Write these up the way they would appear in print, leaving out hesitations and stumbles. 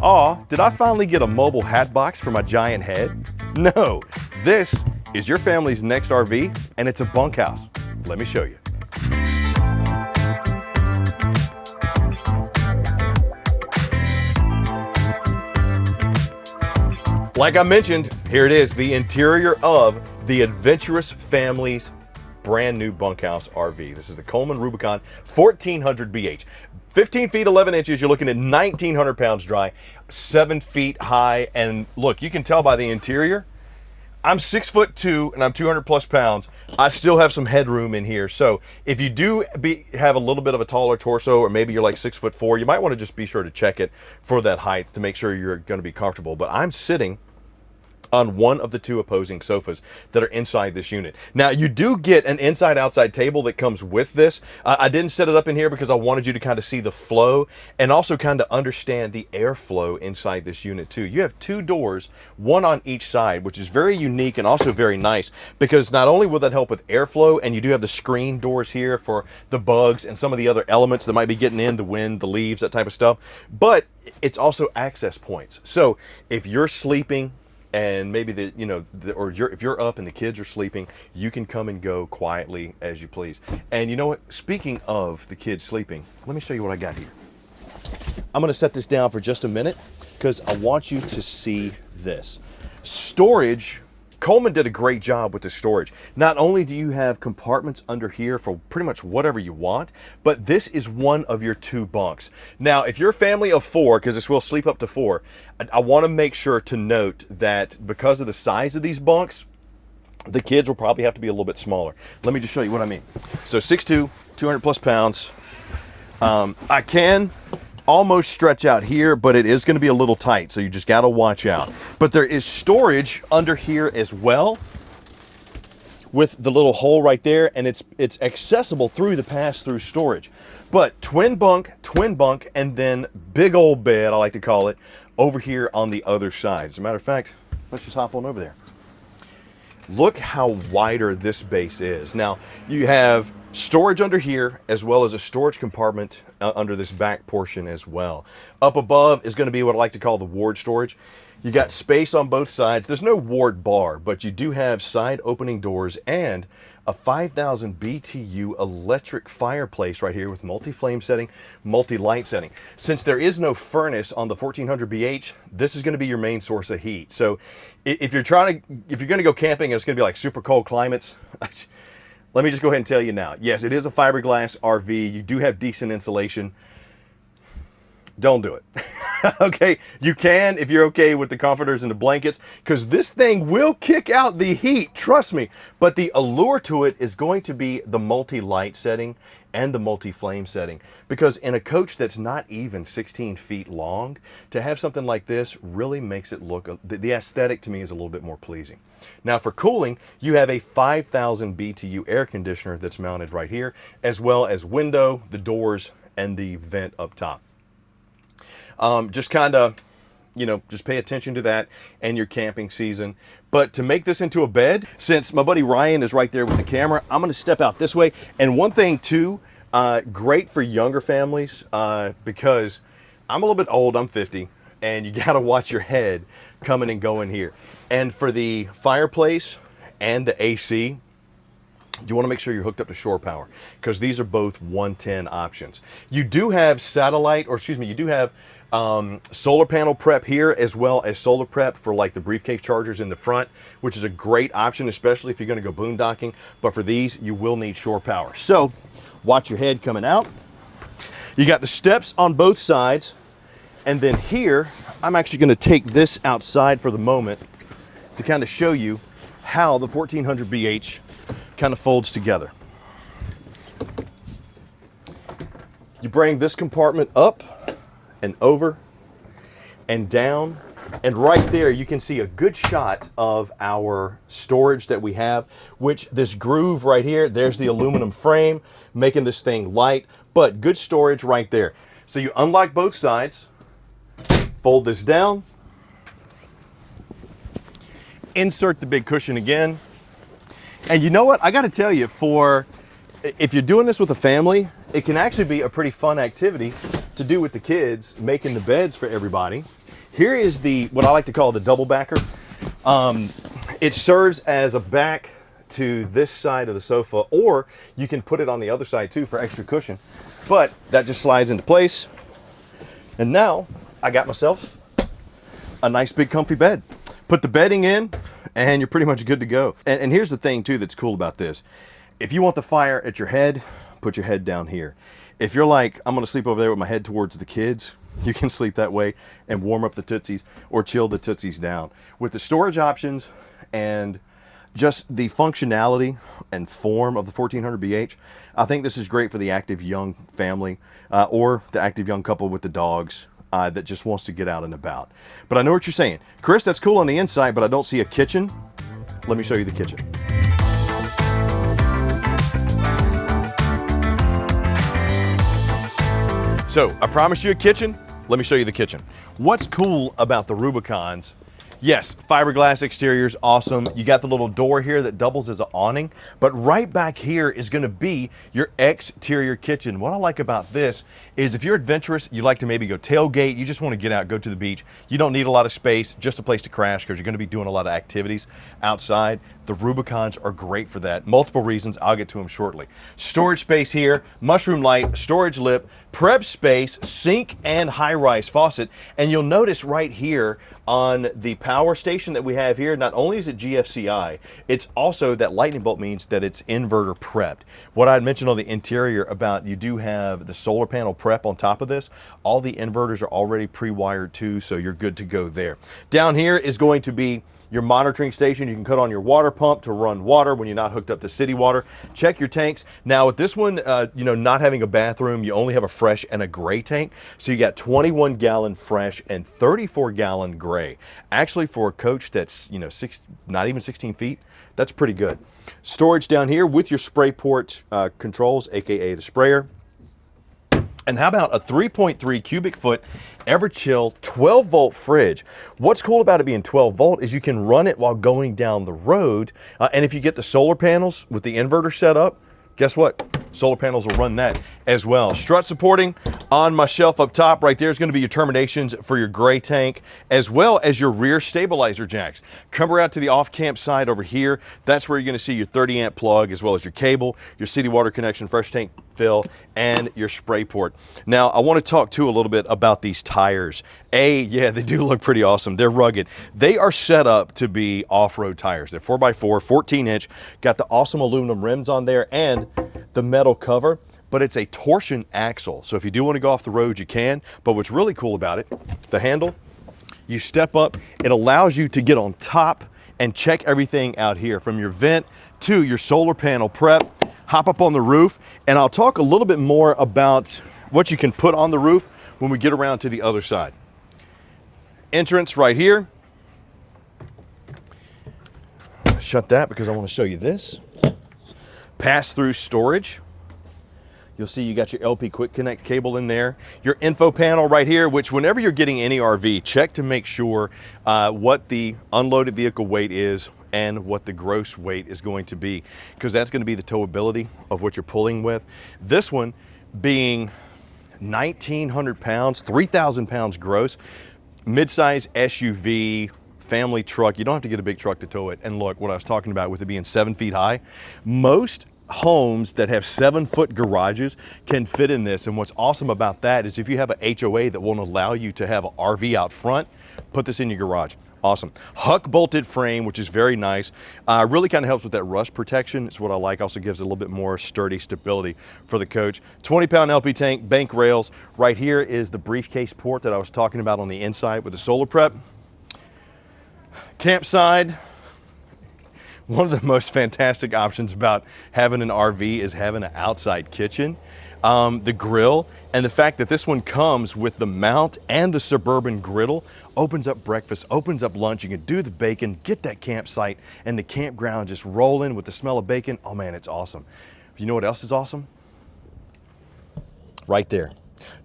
Aw, did I finally get a mobile hat box for my giant head? No, this is your family's next RV, and it's a bunkhouse. Let me show you. Like I mentioned, here it is, the interior of the Adventurous Family's brand new bunkhouse RV. This is the Coleman Rubicon 1400 BH. 15 feet 11 inches, you're looking at 1,900 pounds dry, 7 feet high, and look, you can tell by the interior, I'm 6'2" and I'm 200 plus pounds. I still have some headroom in here. So if you do have a little bit of a taller torso, or maybe you're like 6'4", you might want to just be sure to check it for that height to make sure you're going to be comfortable. But I'm sitting on one of the two opposing sofas that are inside this unit. Now, you do get an inside-outside table that comes with this. I didn't set it up in here because I wanted you to kind of see the flow and also kind of understand the airflow inside this unit too. You have two doors, one on each side, which is very unique and also very nice because not only will that help with airflow, and you do have the screen doors here for the bugs and some of the other elements that might be getting in, the wind, the leaves, that type of stuff, but it's also access points. So if you're sleeping, and maybe if you're up and the kids are sleeping, you can come and go quietly as you please. And you know what? Speaking of the kids sleeping, let me show you what I got here. I'm going to set this down for just a minute because I want you to see this. Storage. Coleman did a great job with the storage. Not only do you have compartments under here for pretty much whatever you want, but this is one of your two bunks. Now, if you're a family of four, because this will sleep up to four, I want to make sure to note that because of the size of these bunks, the kids will probably have to be a little bit smaller. Let me just show you what I mean. So 6'2", 200 plus pounds. I can almost stretch out here, but it is going to be a little tight, so you just got to watch out. But there is storage under here as well with the little hole right there, and it's accessible through the pass-through storage. But twin bunk, and then big old bed, I like to call it, over here on the other side. As a matter of fact, let's just hop on over there. Look how wider this base is. Now, you have storage under here as well as a storage compartment under this back portion as well. Up above is going to be what I like to call the ward storage. You got space on both sides. There's no ward bar, but you do have side opening doors and a 5,000 BTU electric fireplace right here with multi-flame setting, multi-light setting. Since there is no furnace on the 1400 BH, this is going to be your main source of heat. So if you're going to go camping and it's going to be like super cold climates, let me just go ahead and tell you now. Yes, it is a fiberglass RV. You do have decent insulation. Don't do it. Okay, you can if you're okay with the comforters and the blankets, because this thing will kick out the heat, trust me. But the allure to it is going to be the multi-light setting and the multi-flame setting, because in a coach that's not even 16 feet long, to have something like this really makes it look, the aesthetic to me is a little bit more pleasing. Now for cooling, you have a 5,000 BTU air conditioner that's mounted right here, as well as window, the doors, and the vent up top. Just kind of, just pay attention to that and your camping season. But to make this into a bed, since my buddy Ryan is right there with the camera, I'm going to step out this way. And one thing too, great for younger families, because I'm a little bit old, I'm 50, and you got to watch your head coming and going here. And for the fireplace and the AC, you want to make sure you're hooked up to shore power, because these are both 110 options. You do have you do have solar panel prep here, as well as solar prep for like the briefcase chargers in the front, which is a great option, especially if you're going to go boondocking. But for these, you will need shore power. So watch your head coming out. You got the steps on both sides. And then here, I'm actually going to take this outside for the moment to kind of show you how the 1400 BH kind of folds together. You bring this compartment up and over and down, and right there you can see a good shot of our storage that we have, which this groove right here, there's the aluminum frame making this thing light, but good storage right there. So you unlock both sides, fold this down, insert the big cushion again. And you know what? I got to tell you, if you're doing this with a family, it can actually be a pretty fun activity to do with the kids, making the beds for everybody. Here is the, what I like to call the double backer. It serves as a back to this side of the sofa, or you can put it on the other side too for extra cushion. But that just slides into place. And now I got myself a nice big comfy bed. Put the bedding in and you're pretty much good to go. And here's the thing too that's cool about this. If you want the fire at your head, put your head down here. If you're like, I'm gonna sleep over there with my head towards the kids, you can sleep that way and warm up the Tootsies or chill the Tootsies down. With the storage options and just the functionality and form of the 1400 BH, I think this is great for the active young family or the active young couple with the dogs that just wants to get out and about. But I know what you're saying. Chris, that's cool on the inside, but I don't see a kitchen. Let me show you the kitchen. So I promised you a kitchen. Let me show you the kitchen. What's cool about the Rubicons? Yes, fiberglass exteriors, awesome. You got the little door here that doubles as an awning, but right back here is gonna be your exterior kitchen. What I like about this is if you're adventurous, you like to maybe go tailgate, you just wanna get out, go to the beach, you don't need a lot of space, just a place to crash because you're gonna be doing a lot of activities outside. The Rubicons are great for that. Multiple reasons, I'll get to them shortly. Storage space here, mushroom light, storage lip, prep space, sink, and high-rise faucet. And you'll notice right here on the power station that we have here, not only is it GFCI, it's also that lightning bolt means that it's inverter prepped. What I had mentioned on the interior about you do have the solar panel prep on top of this, all the inverters are already pre-wired too, so you're good to go there. Down here is going to be your monitoring station. You can cut on your water pump to run water when you're not hooked up to city water. Check your tanks. Now with this one, you know, not having a bathroom, you only have a fresh and a gray tank. So you got 21 gallon fresh and 34 gallon gray. Actually for a coach that's, you know, not even 16 feet, that's pretty good. Storage down here with your spray port controls, AKA the sprayer. And how about a 3.3 cubic foot Everchill 12 volt fridge? What's cool about it being 12 volt is you can run it while going down the road. And if you get the solar panels with the inverter set up, guess what? Solar panels will run that as well. Strut supporting on my shelf up top right there is going to be your terminations for your gray tank as well as your rear stabilizer jacks. Come out to the off-camp side over here. That's where you're going to see your 30 amp plug as well as your cable, your city water connection, fresh tank fill, and your spray port. Now, I want to talk too a little bit about these tires. Yeah, they do look pretty awesome. They're rugged. They are set up to be off-road tires. They're 4x4, 14 inch, got the awesome aluminum rims on there and the metal cover, but it's a torsion axle. So if you do want to go off the road, you can. But what's really cool about it, the handle, you step up, it allows you to get on top and check everything out here from your vent to your solar panel prep. Hop up on the roof, and I'll talk a little bit more about what you can put on the roof when we get around to the other side. Entrance right here. Shut that because I want to show you this. Pass-through storage. You'll see you got your LP Quick Connect cable in there. Your info panel right here, which whenever you're getting any RV, check to make sure what the unloaded vehicle weight is and what the gross weight is going to be, because that's going to be the towability of what you're pulling with. This one being 1,900 pounds, 3,000 pounds gross, mid-size SUV, family truck. You don't have to get a big truck to tow it. And look, what I was talking about with it being 7 feet high, most homes that have 7-foot garages can fit in this. And what's awesome about that is if you have a HOA that won't allow you to have an RV out front, put this in your garage. Awesome. Huck bolted frame, which is very nice. Really kind of helps with that rust protection. It's what I like. Also gives a little bit more sturdy stability for the coach. 20-pound LP tank, bank rails. Right here is the briefcase port that I was talking about on the inside with the solar prep. Campside. One of the most fantastic options about having an RV is having an outside kitchen. The grill, and the fact that this one comes with the mount and the Suburban griddle opens up breakfast, opens up lunch. You can do the bacon, get that campsite and the campground just rolling with the smell of bacon. Oh man, it's awesome. You know what else is awesome? Right there.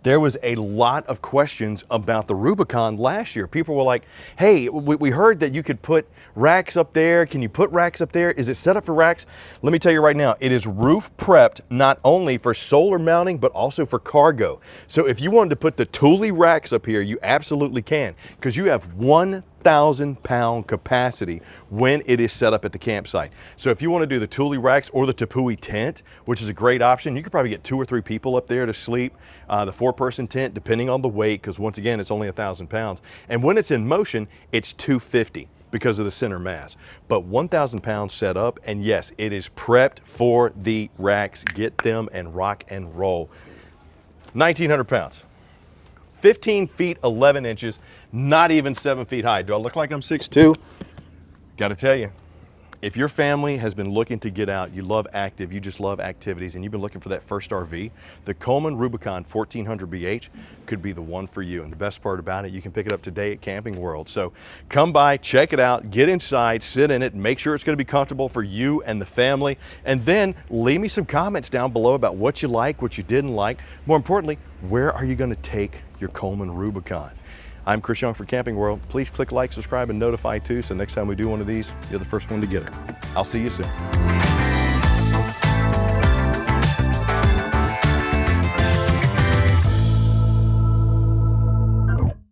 There was a lot of questions about the Rubicon last year. People were like, hey, we heard that you could put racks up there. Can you put racks up there? Is it set up for racks? Let me tell you right now, it is roof prepped not only for solar mounting, but also for cargo. So if you wanted to put the Thule racks up here, you absolutely can, because you have 1,000-pound capacity when it is set up at the campsite. So if you want to do the Thule racks or the Tepui tent, which is a great option, you could probably get 2 or 3 people up there to sleep. The 4-person tent, depending on the weight, because once again, it's only 1,000 pounds. And when it's in motion, it's 250 because of the center mass. But 1,000 pounds set up, and yes, it is prepped for the racks. Get them and rock and roll. 1,900 pounds. 15 feet 11 inches, not even 7 feet high. Do I look like I'm 6'2"? Got to tell you, if your family has been looking to get out, you love active, you just love activities, and you've been looking for that first RV, the Coleman Rubicon 1400 BH could be the one for you. And the best part about it, you can pick it up today at Camping World. So come by, check it out, get inside, sit in it, make sure it's going to be comfortable for you and the family, and then leave me some comments down below about what you like, what you didn't like. More importantly, where are you going to take your Coleman Rubicon? I'm Chris Young for Camping World. Please click like, subscribe, and notify too, so next time we do one of these, you're the first one to get it. I'll see you soon.